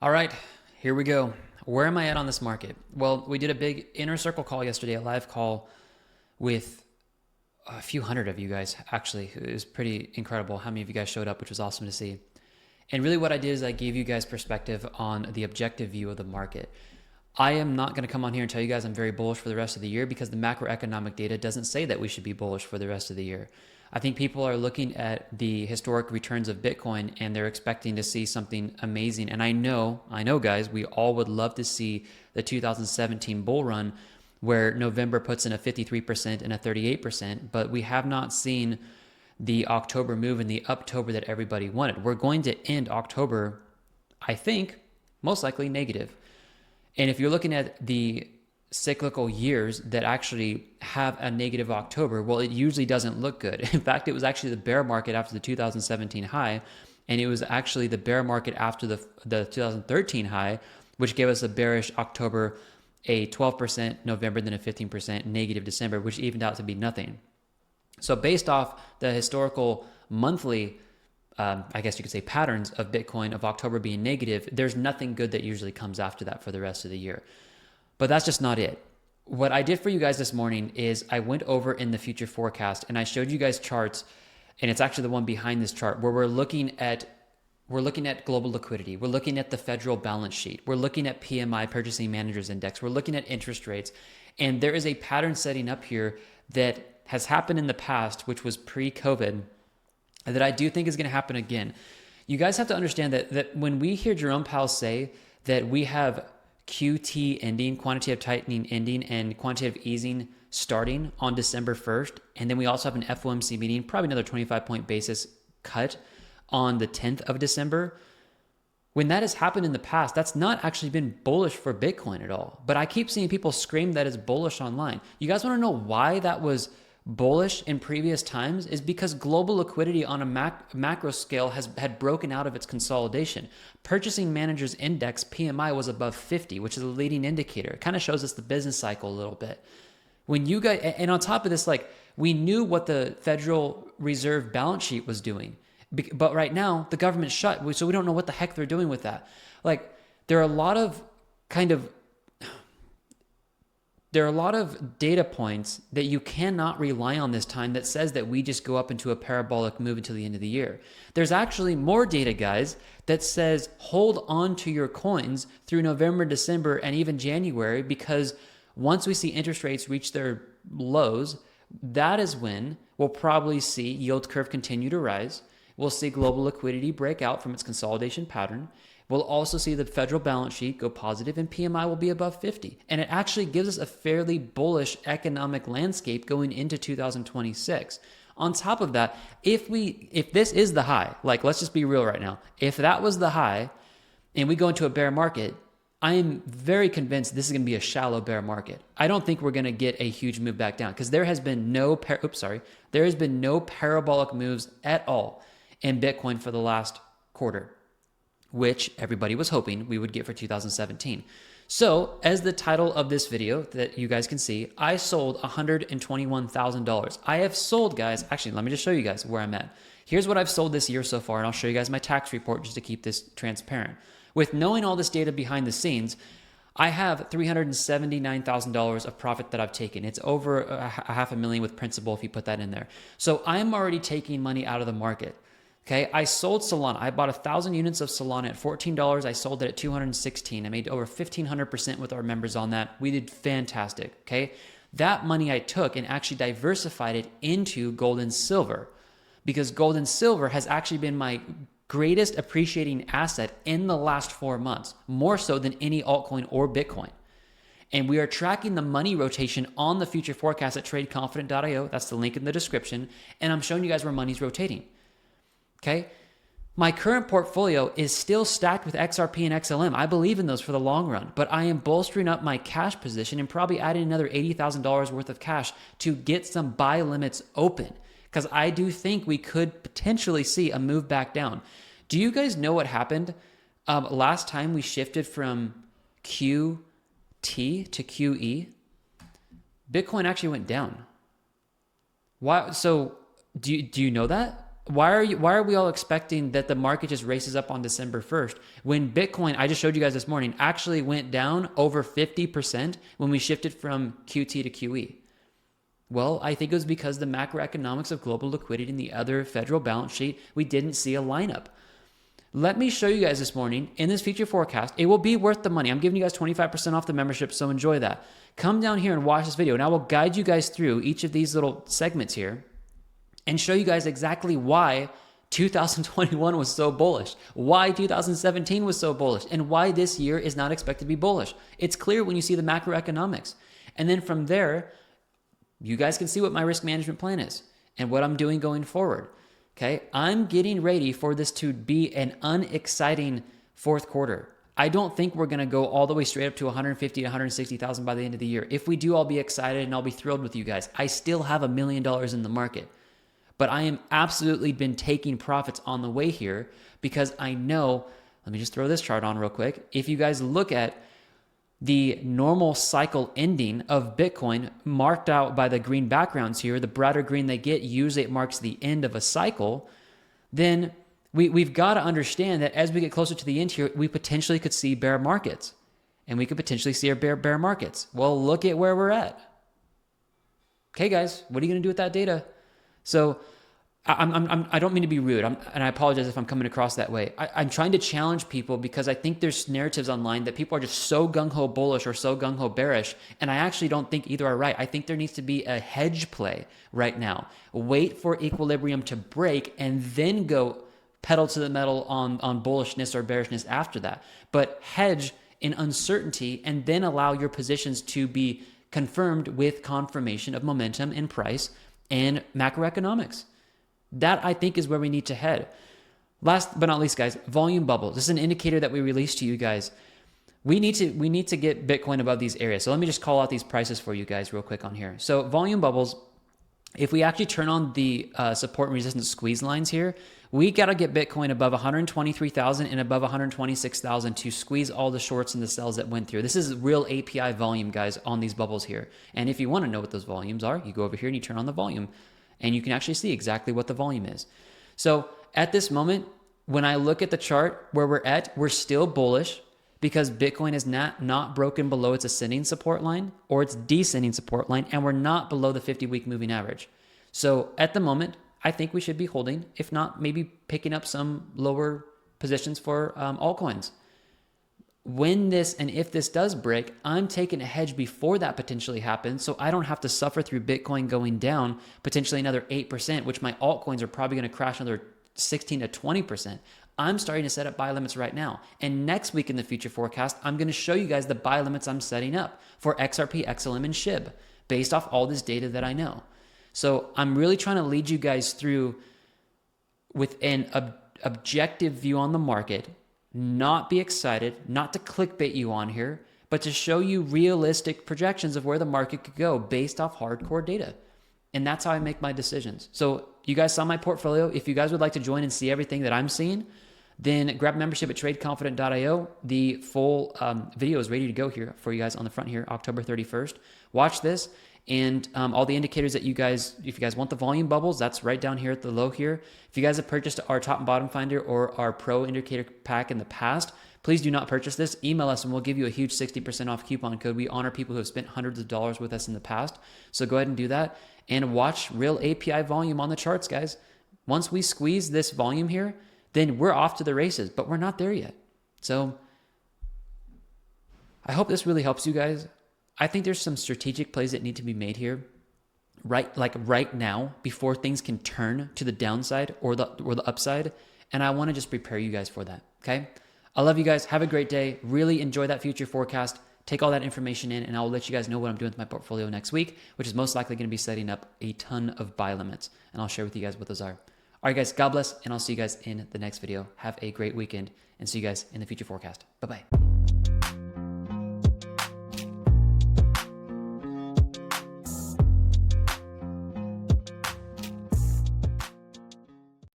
All right, here we go. Where am I at on this market? Well, we did a big inner circle call yesterday, a live call with a few hundred of you guys, actually. It was pretty incredible how many of you guys showed up, which was awesome to see. And really, what I did is I gave you guys perspective on the objective view of the market. I am not going to come on here and tell you guys I'm very bullish for the rest of the year because the macroeconomic data doesn't say that we should be bullish for the rest of the year. I think people are looking at the historic returns of Bitcoin and they're expecting to see something amazing. And I know, guys, we all would love to see the 2017 bull run where November puts in a 53% and a 38%, but we have not seen the October move and the Uptober that everybody wanted. We're going to end October, I think, most likely negative. And if you're looking at the cyclical years that actually have a negative October, well, it usually doesn't look good. In fact, it was actually the bear market after the 2017 high, and it was actually the bear market after the 2013 high, which gave us a bearish October, a 12% November, then a 15% negative December, which evened out to be nothing. So based off the historical monthly I guess you could say patterns of Bitcoin of October being negative, there's nothing good that usually comes after that for the rest of the year. But that's just not it. What I did for you guys this morning is I went over in the future forecast and I showed you guys charts, and it's actually the one behind this chart where we're looking at global liquidity. We're looking at the federal balance sheet. We're looking at PMI, Purchasing Managers Index. We're looking at interest rates. And there is a pattern setting up here that has happened in the past, which was pre-COVID, that I do think is going to happen again. You guys have to understand that when we hear Jerome Powell say that we have QT ending, quantitative tightening ending, and quantitative easing starting on December 1st, and then we also have an FOMC meeting, probably another 25-point basis cut on the 10th of December. When that has happened in the past, that's not actually been bullish for Bitcoin at all. But I keep seeing people scream that it's bullish online. You guys want to know why that was bullish in previous times? Is because global liquidity on a macro scale had broken out of its consolidation. Purchasing Managers Index PMI was above 50, which is a leading indicator. It kind of shows us the business cycle a little bit. When you guys, and on top of this, like, we knew what the Federal Reserve balance sheet was doing, but right now the government's shut, so we don't know what the heck they're doing with that. Like, there are a lot of data points that you cannot rely on this time that says that we just go up into a parabolic move until the end of the year. There's actually more data, guys, that says hold on to your coins through November, December, and even January, because once we see interest rates reach their lows, that is when we'll probably see yield curve continue to rise. We'll see global liquidity break out from its consolidation pattern. We'll also see the federal balance sheet go positive and PMI will be above 50. And it actually gives us a fairly bullish economic landscape going into 2026. On top of that, if this is the high, like, let's just be real right now. If that was the high and we go into a bear market, I am very convinced this is going to be a shallow bear market. I don't think we're going to get a huge move back down because there has been no parabolic moves at all in Bitcoin for the last quarter, which everybody was hoping we would get for 2017. So, as the title of this video that you guys can see, I sold $121,000. I have sold, guys, actually, let me just show you guys where I'm at. Here's what I've sold this year so far, and I'll show you guys my tax report just to keep this transparent. With knowing all this data behind the scenes, I have $379,000 of profit that I've taken. It's over a $500,000 with principal if you put that in there. So I'm already taking money out of the market. Okay, I sold Solana. I bought 1,000 units of Solana at $14. I sold it at $216. I made over 1,500% with our members on that. We did fantastic. Okay, that money I took and actually diversified it into gold and silver, because gold and silver has actually been my greatest appreciating asset in the last 4 months, more so than any altcoin or Bitcoin. And we are tracking the money rotation on the future forecast at tradeconfident.io. That's the link in the description. And I'm showing you guys where money's rotating. Okay, my current portfolio is still stacked with XRP and XLM. I believe in those for the long run, but I am bolstering up my cash position and probably adding another $80,000 worth of cash to get some buy limits open, because I do think we could potentially see a move back down. Do you guys know what happened last time we shifted from QT to QE? Bitcoin actually went down. Why? So do you know that? Why are we all expecting that the market just races up on December 1st when Bitcoin, I just showed you guys this morning, actually went down over 50% when we shifted from QT to QE? Well, I think it was because the macroeconomics of global liquidity and the other federal balance sheet, we didn't see a lineup. Let me show you guys this morning in this future forecast. It will be worth the money. I'm giving you guys 25% off the membership, so enjoy that. Come down here and watch this video, and I will guide you guys through each of these little segments here and show you guys exactly why 2021 was so bullish, why 2017 was so bullish, and why this year is not expected to be bullish. It's clear when you see the macroeconomics. And then from there, you guys can see what my risk management plan is and what I'm doing going forward. Okay, I'm getting ready for this to be an unexciting fourth quarter. I don't think we're going to go all the way straight up to 150 to 160,000 by the end of the year. If we do, I'll be excited and I'll be thrilled with you guys. I still have $1 million in the market, but I am absolutely been taking profits on the way here because I know, let me just throw this chart on real quick. If you guys look at the normal cycle ending of Bitcoin marked out by the green backgrounds here, the brighter green they get, usually it marks the end of a cycle, then we've got to understand that as we get closer to the end here, we potentially could see bear markets. And we could potentially see our bear markets. Well, look at where we're at. Okay, guys, what are you going to do with that data? So I don't mean to be rude, and I apologize if I'm coming across that way. I'm trying to challenge people because I think there's narratives online that people are just so gung-ho bullish or so gung-ho bearish, and I actually don't think either are right. I think there needs to be a hedge play right now. Wait for equilibrium to break and then go pedal to the metal on bullishness or bearishness after that. But hedge in uncertainty and then allow your positions to be confirmed with confirmation of momentum and price and macroeconomics. That, I think, is where we need to head. Last but not least, guys, volume bubble. This is an indicator that we released to you guys. We need to get Bitcoin above these areas. So let me just call out these prices for you guys real quick on here. So volume bubbles, if we actually turn on the support and resistance squeeze lines here, we got to get Bitcoin above 123,000 and above 126,000 to squeeze all the shorts and the sells that went through. This is real API volume, guys, on these bubbles here. And if you want to know what those volumes are, you go over here and you turn on the volume. And you can actually see exactly what the volume is. So at this moment, when I look at the chart where we're at, we're still bullish because Bitcoin is not broken below its ascending support line or its descending support line, and we're not below the 50-week moving average. So at the moment, I think we should be holding, if not maybe picking up some lower positions for altcoins. When this and if this does break, I'm taking a hedge before that potentially happens, so I don't have to suffer through Bitcoin going down potentially another 8%, which my altcoins are probably going to crash another 16 to 20%. I'm starting to set up buy limits right now. And next week in the future forecast, I'm going to show you guys the buy limits I'm setting up for XRP, XLM, and SHIB based off all this data that I know. So I'm really trying to lead you guys through with an objective view on the market, not be excited, not to clickbait you on here, but to show you realistic projections of where the market could go based off hardcore data. And that's how I make my decisions. So you guys saw my portfolio. If you guys would like to join and see everything that I'm seeing, then grab membership at tradeconfident.io. The full video is ready to go here for you guys on the front here, October 31st. Watch this. And all the indicators that you guys, if you guys want the volume bubbles, that's right down here at the low here. If you guys have purchased our top and bottom finder or our pro indicator pack in the past, please do not purchase this. Email us and we'll give you a huge 60% off coupon code. We honor people who have spent hundreds of dollars with us in the past. So go ahead and do that and watch real API volume on the charts, guys. Once we squeeze this volume here, then we're off to the races, but we're not there yet. So I hope this really helps you guys. I think there's some strategic plays that need to be made here, right now, before things can turn to the downside or the upside. And I want to just prepare you guys for that. Okay. I love you guys. Have a great day. Really enjoy that future forecast. Take all that information in, and I'll let you guys know what I'm doing with my portfolio next week, which is most likely going to be setting up a ton of buy limits. And I'll share with you guys what those are. All right, guys. God bless. And I'll see you guys in the next video. Have a great weekend and see you guys in the future forecast. Bye-bye.